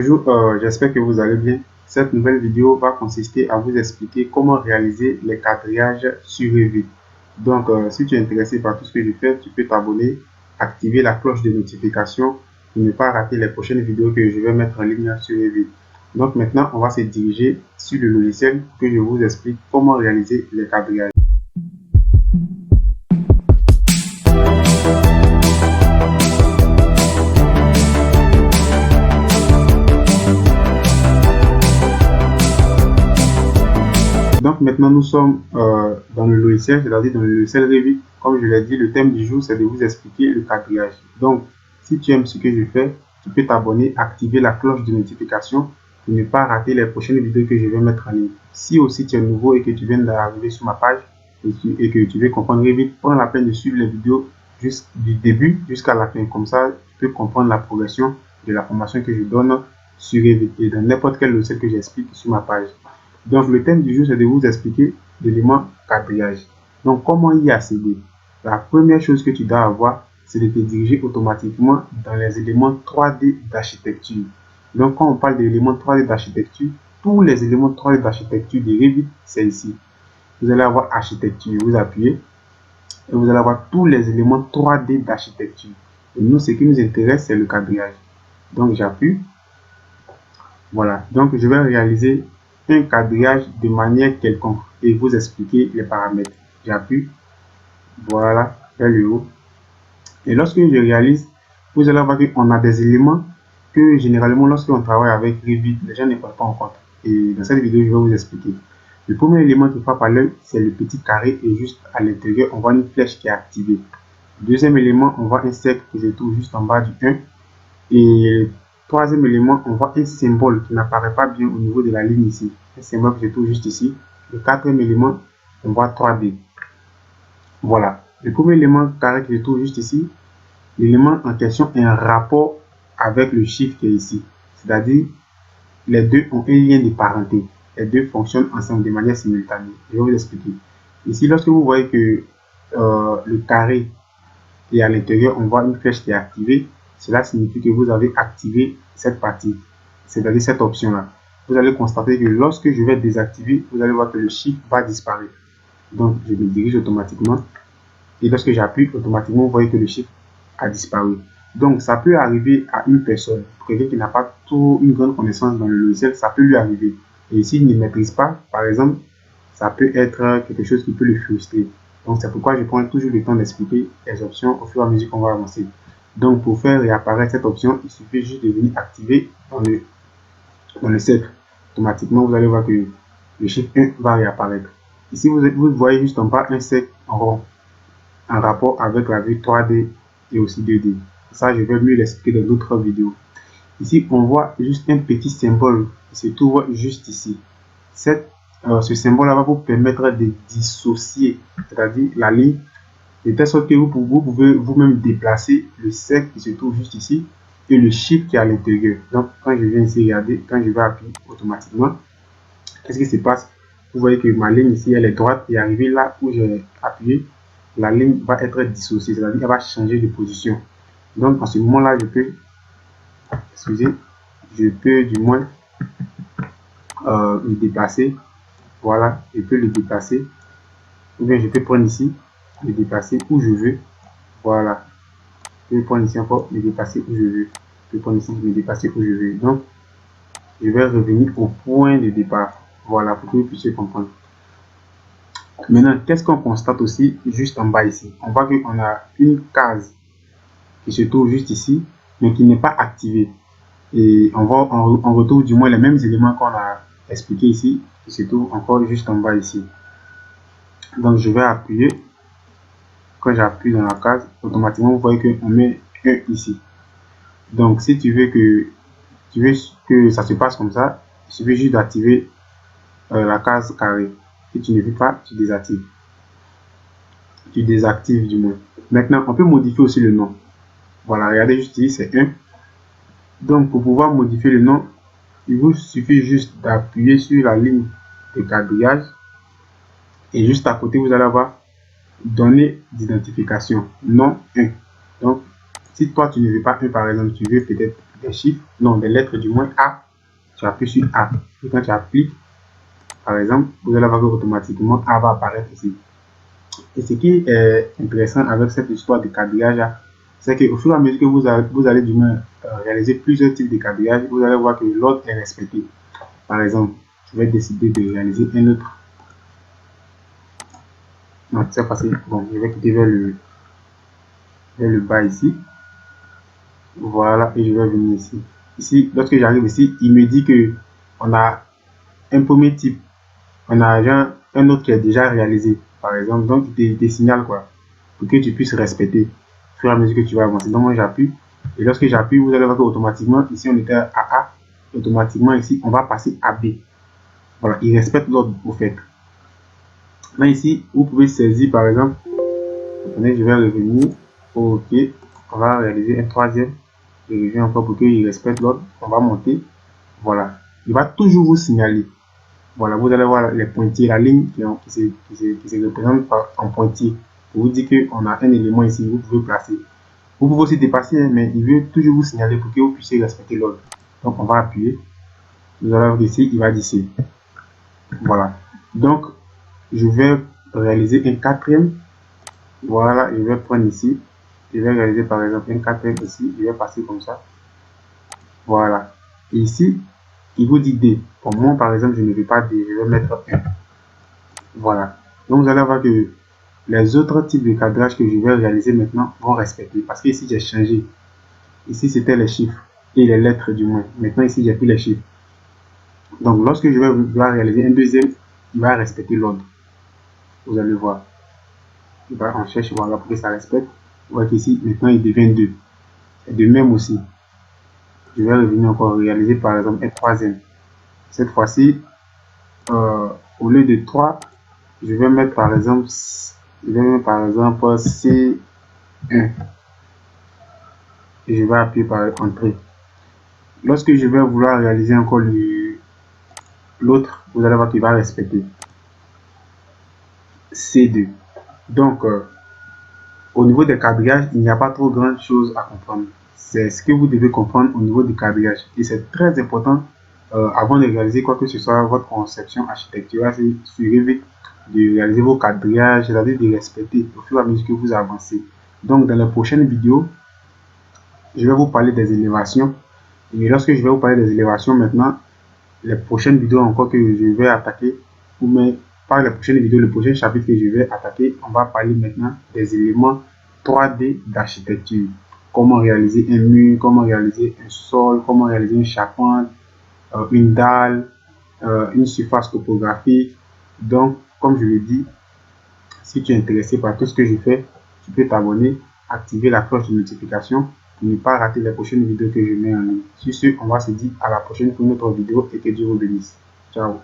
Bonjour, j'espère que vous allez bien. Cette nouvelle vidéo va consister à vous expliquer comment réaliser les quadrillages sur Revit. Donc, si tu es intéressé par tout ce que je fais, tu peux t'abonner, activer la cloche de notification pour ne pas rater les prochaines vidéos que je vais mettre en ligne sur Revit. Donc maintenant, on va se diriger sur le logiciel que je vous explique comment réaliser les quadrillages. Donc maintenant nous sommes dans le logiciel, c'est-à-dire dans le logiciel Revit. Comme je l'ai dit, le thème du jour c'est de vous expliquer le quadrillage. Donc si tu aimes ce que je fais, tu peux t'abonner, activer la cloche de notification pour ne pas rater les prochaines vidéos que je vais mettre en ligne. Si aussi tu es nouveau et que tu viens d'arriver sur ma page et que tu veux comprendre Revit, prends la peine de suivre les vidéos du début jusqu'à la fin. Comme ça, tu peux comprendre la progression de la formation que je donne sur Revit et dans n'importe quel logiciel que j'explique sur ma page. Donc, le thème du jour, c'est de vous expliquer l'élément quadrillage. Donc, comment y accéder? La première chose que tu dois avoir, c'est de te diriger automatiquement dans les éléments 3D d'architecture. Donc, quand on parle d'éléments 3D d'architecture, tous les éléments 3D d'architecture de Revit, c'est ici. Vous allez avoir architecture, vous appuyez, et vous allez avoir tous les éléments 3D d'architecture. Et nous, ce qui nous intéresse, c'est le quadrillage. Donc, j'appuie. Voilà. Donc, je vais réaliser un quadrillage de manière quelconque et vous expliquer les paramètres. J'appuie, voilà, vers le haut. Et lorsque je réalise, vous allez voir qu'on a des éléments que généralement, lorsqu'on travaille avec Revit, les gens ne prennent pas en compte. Et dans cette vidéo, je vais vous expliquer. Le premier élément qui frappe à l'œil, c'est le petit carré et juste à l'intérieur, on voit une flèche qui est activée. Deuxième élément, on voit un cercle qui se trouve juste en bas du 1. Et troisième élément, on voit un symbole qui n'apparaît pas bien au niveau de la ligne ici. Un symbole qui se trouve juste ici. Le quatrième élément, on voit 3D. Voilà. Le premier élément carré qui se trouve juste ici, l'élément en question est un rapport avec le chiffre qui est ici. C'est-à-dire, les deux ont un lien de parenté. Les deux fonctionnent ensemble de manière simultanée. Je vais vous expliquer. Ici, lorsque vous voyez que le carré et à l'intérieur, on voit une flèche qui est activée, cela signifie que vous avez activé cette partie, c'est-à-dire cette option-là. Vous allez constater que lorsque je vais désactiver, vous allez voir que le chiffre va disparaître. Donc, je me dirige automatiquement. Et lorsque j'appuie, automatiquement, vous voyez que le chiffre a disparu. Donc, ça peut arriver à une personne, quelqu'un qui n'a pas trop une grande connaissance dans le logiciel, ça peut lui arriver. Et s'il ne maîtrise pas, par exemple, ça peut être quelque chose qui peut le frustrer. Donc, c'est pourquoi je prends toujours le temps d'expliquer les options au fur et à mesure qu'on va avancer. Donc, pour faire réapparaître cette option, il suffit juste de venir activer dans le cercle. Automatiquement, vous allez voir que le chiffre 1 va réapparaître. Ici, vous voyez juste en bas un cercle en rond, en rapport avec la vue 3D et aussi 2D. Ça, je vais mieux l'expliquer dans d'autres vidéos. Ici, on voit juste un petit symbole qui se trouve juste ici. Ce symbole-là va vous permettre de dissocier, c'est-à-dire la ligne, de telle sorte que vous pouvez vous-même déplacer le cercle qui se trouve juste ici et le chiffre qui est à l'intérieur. Donc, quand je viens ici regarder, quand je vais appuyer automatiquement, qu'est-ce qui se passe? Vous voyez que ma ligne ici, elle est droite et arrivé là où j'ai appuyé, la ligne va être dissociée, c'est-à-dire qu'elle va changer de position. Donc, en ce moment-là, je peux du moins me déplacer. Voilà, je peux le déplacer. Ou bien je peux prendre ici, le déplacer où je veux. Voilà. Je peux prendre ici encore, me déplacer où je veux. Je peux prendre ici, me déplacer où je veux. Donc, je vais revenir au point de départ. Voilà, pour que vous puissiez comprendre. Maintenant, qu'est-ce qu'on constate aussi juste en bas ici? On voit qu'on a une case qui se trouve juste ici, mais qui n'est pas activée. Et on retrouve du moins les mêmes éléments qu'on a expliqué ici, qui se trouvent encore juste en bas ici. Donc, je vais appuyer. Quand j'appuie dans la case, automatiquement, vous voyez qu'on met 1 ici. Donc, si tu veux que ça se passe comme ça, il suffit juste d'activer la case carré. Si tu ne veux pas, tu désactives. Tu désactives du moins. Maintenant, on peut modifier aussi le nom. Voilà, regardez juste ici, c'est 1. Donc, pour pouvoir modifier le nom, il vous suffit juste d'appuyer sur la ligne de quadrillage. Et juste à côté, vous allez avoir données d'identification, nom 1. Donc, si toi, tu ne veux pas 1, par exemple, tu veux peut-être des chiffres, non, des lettres du moins A, tu appuies sur A. Et quand tu appliques, par exemple, vous allez voir que automatiquement A va apparaître ici. Et ce qui est intéressant avec cette histoire de quadrillage, c'est qu'au fur et à mesure que vous allez du moins réaliser plusieurs types de quadrillage, vous allez voir que l'ordre est respecté. Par exemple, je vais décider de réaliser un autre. Non, c'est facile. Bon, je vais quitter vers le bas ici. Voilà, et je vais venir ici. Ici, lorsque j'arrive ici, il me dit que on a un premier type, on a un autre qui est déjà réalisé, par exemple. Donc, il te signale quoi, pour que tu puisses respecter au fur et à mesure que tu vas avancer. Donc, moi, j'appuie. Et lorsque j'appuie, vous allez voir que automatiquement, ici, on était à A. Automatiquement, ici, on va passer à B. Voilà, il respecte l'ordre, au fait. Là, ici, vous pouvez saisir, par exemple, attendez, je vais revenir. Ok, on va réaliser un troisième. Je reviens encore pour qu'il respecte l'ordre. On va monter. Voilà, il va toujours vous signaler. Voilà, vous allez voir les pointillés, la ligne qui se représente en pointillé. Pour vous dire qu'on a un élément ici, vous pouvez placer. Vous pouvez aussi dépasser, mais il veut toujours vous signaler pour que vous puissiez respecter l'ordre. Donc, on va appuyer. Vous allez voir ici, il va d'ici. Voilà. Donc, je vais réaliser un quatrième. Voilà, je vais prendre ici. Je vais réaliser par exemple un quatrième ici. Je vais passer comme ça. Voilà. Et ici, il vous dit D. Pour moi, par exemple, je ne veux pas D. Je vais mettre 1. Voilà. Donc, vous allez voir que les autres types de cadrage que je vais réaliser maintenant vont respecter. Parce que ici, j'ai changé. Ici, c'était les chiffres et les lettres du moins. Maintenant, ici, j'ai plus les chiffres. Donc, lorsque je vais vouloir réaliser un deuxième, il va respecter l'ordre. Vous allez voir. On cherche voilà, pour que ça respecte. Vous voyez qu'ici, maintenant, il devient 2. Et de même aussi, je vais revenir encore réaliser par exemple un troisième. Cette fois-ci, au lieu de 3, je vais mettre par exemple, C1. Et je vais appuyer par entrée. Lorsque je vais vouloir réaliser encore l'autre, vous allez voir qu'il va respecter C2. Donc, au niveau des quadrillages, il n'y a pas trop grand chose à comprendre. C'est ce que vous devez comprendre au niveau du quadrillage. Et c'est très important avant de réaliser quoi que ce soit, votre conception architecturale, c'est de réaliser vos quadrillages, c'est-à-dire de respecter au fur et à mesure que vous avancez. Donc, dans les prochaines vidéos, je vais vous parler des élévations. Et lorsque je vais vous parler des élévations maintenant, les prochaines vidéos encore que je vais attaquer, ou même par les prochaines vidéos, le prochain chapitre que je vais attaquer, on va parler maintenant des éléments 3D d'architecture. Comment réaliser un mur, comment réaliser un sol, comment réaliser une charpente, une dalle, une surface topographique. Donc, comme je l'ai dit, si tu es intéressé par tout ce que je fais, tu peux t'abonner, activer la cloche de notification pour ne pas rater les prochaines vidéos que je mets en ligne. Sur ce, on va se dire à la prochaine pour une autre vidéo et que Dieu vous bénisse. Ciao.